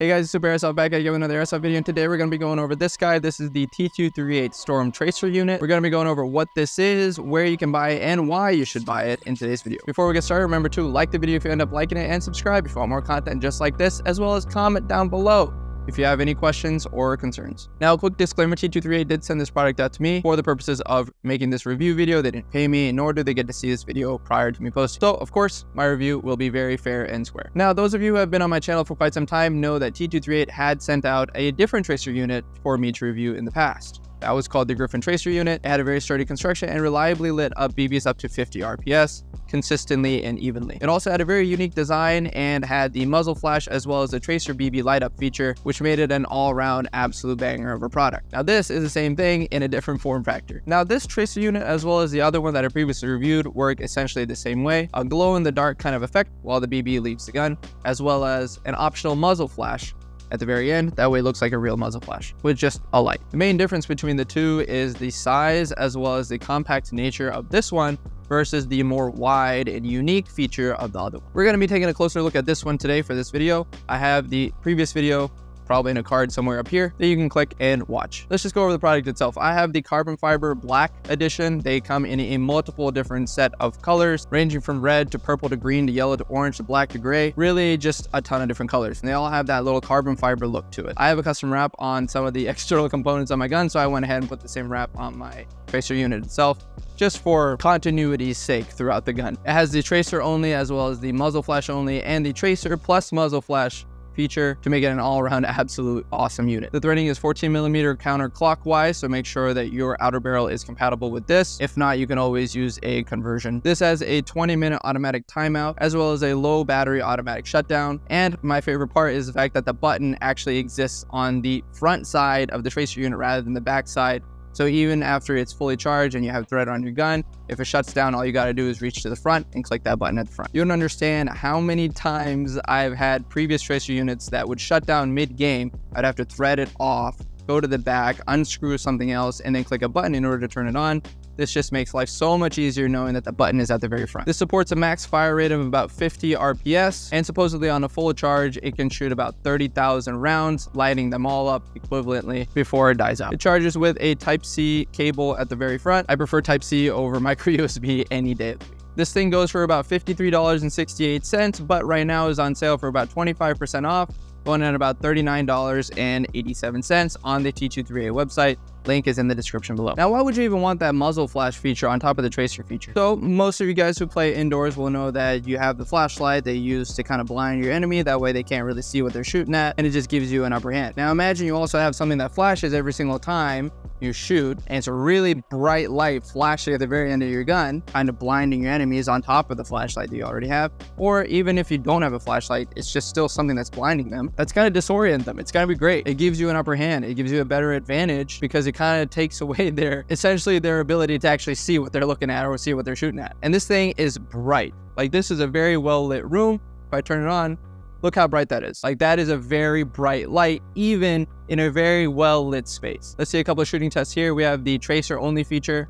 Hey guys, it's Super Airsoft back at you with another Airsoft video, and today we're going to be going over this guy. This is the T238 Storm Tracer unit. We're going to be going over what this is, where you can buy it, and why you should buy it in today's video. Before we get started, remember to like the video if you end up liking it, and subscribe if you want more content just like this, as well as comment down below if you have any questions or concerns. Now, a quick disclaimer, T238 did send this product out to me for the purposes of making this review video. They didn't pay me, nor do they get to see this video prior to me posting. So, of course, my review will be very fair and square. Now, those of you who have been on my channel for quite some time know that T238 had sent out a different tracer unit for me to review in the past. That was called the Griffin Tracer unit. It had a very sturdy construction and reliably lit up BBs up to 50 RPS consistently and evenly. It also had a very unique design and had the muzzle flash as well as the tracer BB light up feature, which made it an all-around absolute banger of a product. Now this is the same thing in a different form factor. Now this tracer unit as well as the other one that I previously reviewed work essentially the same way. A glow in the dark kind of effect while the BB leaves the gun, as well as an optional muzzle flash at the very end. That way it looks like a real muzzle flash with just a light. The main difference between the two is the size as well as the compact nature of this one versus the more wide and unique feature of the other one. We're going to be taking a closer look at this one today for this video. I have the previous video probably in a card somewhere up here that you can click and watch. Let's just go over the product itself. I have the carbon fiber black edition. They come in a multiple different set of colors, ranging from red to purple to green to yellow to orange to black to gray. Really just a ton of different colors. And they all have that little carbon fiber look to it. I have a custom wrap on some of the external components on my gun, so I went ahead and put the same wrap on my tracer unit itself, just for continuity's sake throughout the gun. It has the tracer only as well as the muzzle flash only and the tracer plus muzzle flash feature to make it an all-around absolute awesome unit. The threading is 14mm counterclockwise, so make sure that your outer barrel is compatible with this. If not, you can always use a conversion. This has a 20-minute automatic timeout as well as a low battery automatic shutdown. And my favorite part is the fact that the button actually exists on the front side of the tracer unit rather than the back side. So even after it's fully charged and you have thread on your gun, if it shuts down, all you got to do is reach to the front and click that button at the front. You don't understand how many times I've had previous tracer units that would shut down mid-game. I'd have to thread it off, go to the back, unscrew something else, and then click a button in order to turn it on. This just makes life so much easier knowing that the button is at the very front. This supports a max fire rate of about 50 RPS, and supposedly on a full charge, it can shoot about 30,000 rounds, lighting them all up equivalently before it dies out. It charges with a Type-C cable at the very front. I prefer Type-C over micro USB any day of the week. This thing goes for about $53.68, but right now is on sale for about 25% off, going at about $39.87 on the T238 website. Link is in the description below. Now, why would you even want that muzzle flash feature on top of the tracer feature? So most of you guys who play indoors will know that you have the flashlight they use to kind of blind your enemy. That way they can't really see what they're shooting at, and it just gives you an upper hand. Now imagine you also have something that flashes every single time you shoot, and it's a really bright light flashing at the very end of your gun, kind of blinding your enemies on top of the flashlight that you already have. Or even if you don't have a flashlight, it's just still something that's blinding them. That's going to disorient them. It's going to be great. It gives you an upper hand. It gives you a better advantage because it kind of takes away essentially their ability to actually see what they're looking at or see what they're shooting at. And this thing is bright. Like, this is a very well lit room. If I turn it on, look how bright that is. Like, that is a very bright light, even in a very well lit space. Let's see a couple of shooting tests here. We have the tracer only feature.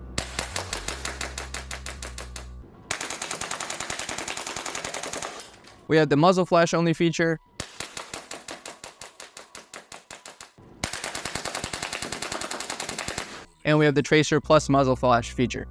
We have the muzzle flash only feature. And we have the tracer plus muzzle flash feature.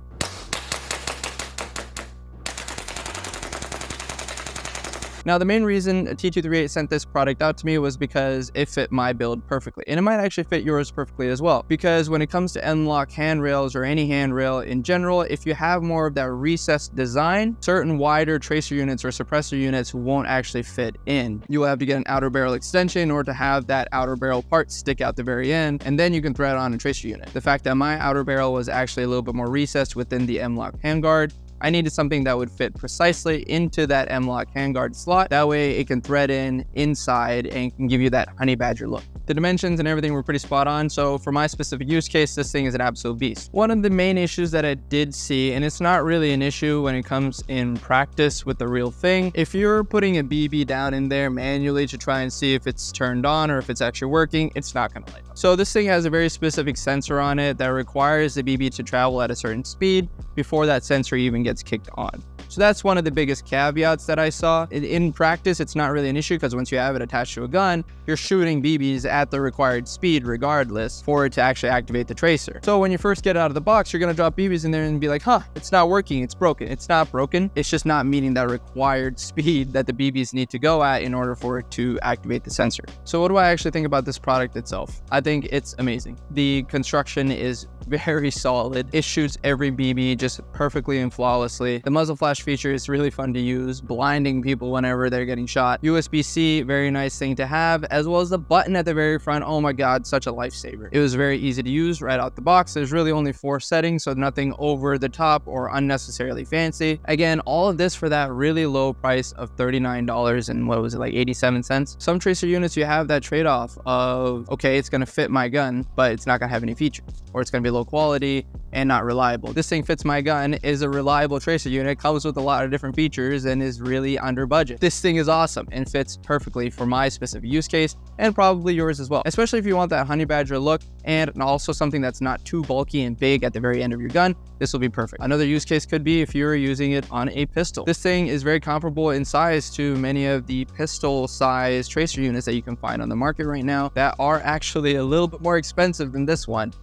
Now, the main reason T238 sent this product out to me was because it fit my build perfectly. And it might actually fit yours perfectly as well. Because when it comes to M-LOK handrails or any handrail in general, if you have more of that recessed design, certain wider tracer units or suppressor units won't actually fit in. You will have to get an outer barrel extension in order to have that outer barrel part stick out the very end, and then you can thread on a tracer unit. The fact that my outer barrel was actually a little bit more recessed within the M-LOK handguard, I needed something that would fit precisely into that M-LOK handguard slot. That way it can thread in inside and can give you that honey badger look. The dimensions and everything were pretty spot on, so for my specific use case, this thing is an absolute beast. One of the main issues that I did see, and it's not really an issue when it comes in practice with the real thing, if you're putting a BB down in there manually to try and see if it's turned on or if it's actually working, it's not gonna light up. So this thing has a very specific sensor on it that requires the BB to travel at a certain speed before that sensor even gets kicked on. So that's one of the biggest caveats that I saw. In practice, it's not really an issue because once you have it attached to a gun, you're shooting BBs at the required speed regardless for it to actually activate the tracer. So when you first get out of the box, you're going to drop BBs in there and be like, huh, it's not working, it's broken. It's not broken. It's just not meeting that required speed that the BBs need to go at in order for it to activate the sensor. So what do I actually think about this product itself? I think it's amazing. The construction is very solid. It shoots every BB just perfectly and flawlessly. The muzzle flash feature is really fun to use, blinding people whenever they're getting shot. USB-C, very nice thing to have, as well as the button at the very front. Oh my God, such a lifesaver. It was very easy to use right out the box. There's really only 4 settings, so nothing over the top or unnecessarily fancy. Again, all of this for that really low price of $39 and what was it, like 87 cents? Some tracer units, you have that trade-off of, okay, it's gonna fit my gun, but it's not gonna have any features, or it's gonna be low quality and not reliable. This thing fits my gun, is a reliable tracer unit, comes with a lot of different features, and is really under budget. This thing is awesome and fits perfectly for my specific use case and probably yours as well, especially if you want that honey badger look and also something that's not too bulky and big at the very end of your gun. This will be perfect. Another use case could be if you're using it on a pistol. This thing is very comparable in size to many of the pistol size tracer units that you can find on the market right now that are actually a little bit more expensive than this one,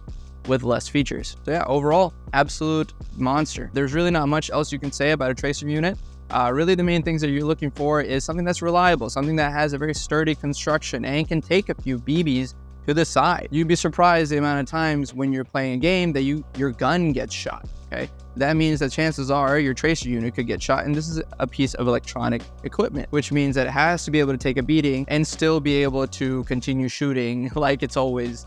with less features. So yeah, overall, absolute monster. There's really not much else you can say about a tracer unit. Really the main things that you're looking for is something that's reliable, something that has a very sturdy construction and can take a few BBs to the side. You'd be surprised the amount of times when you're playing a game that your gun gets shot, okay? That means that chances are your tracer unit could get shot, and this is a piece of electronic equipment, which means that it has to be able to take a beating and still be able to continue shooting like it's always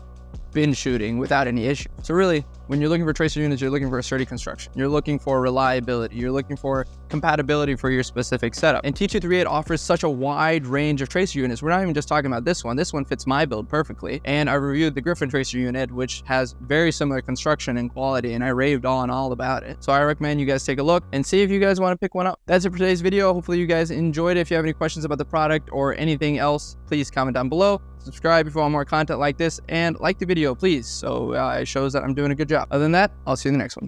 been shooting without any issue. So really, when you're looking for tracer units, you're looking for a sturdy construction. You're looking for reliability. You're looking for compatibility for your specific setup. And T238 offers such a wide range of tracer units. We're not even just talking about this one. This one fits my build perfectly. And I reviewed the Griffin tracer unit, which has very similar construction and quality, and I raved on all about it. So I recommend you guys take a look and see if you guys want to pick one up. That's it for today's video. Hopefully you guys enjoyed it. If you have any questions about the product or anything else, please comment down below. Subscribe if you want more content like this, and like the video, please. So it shows that I'm doing a good job. Other than that, I'll see you in the next one.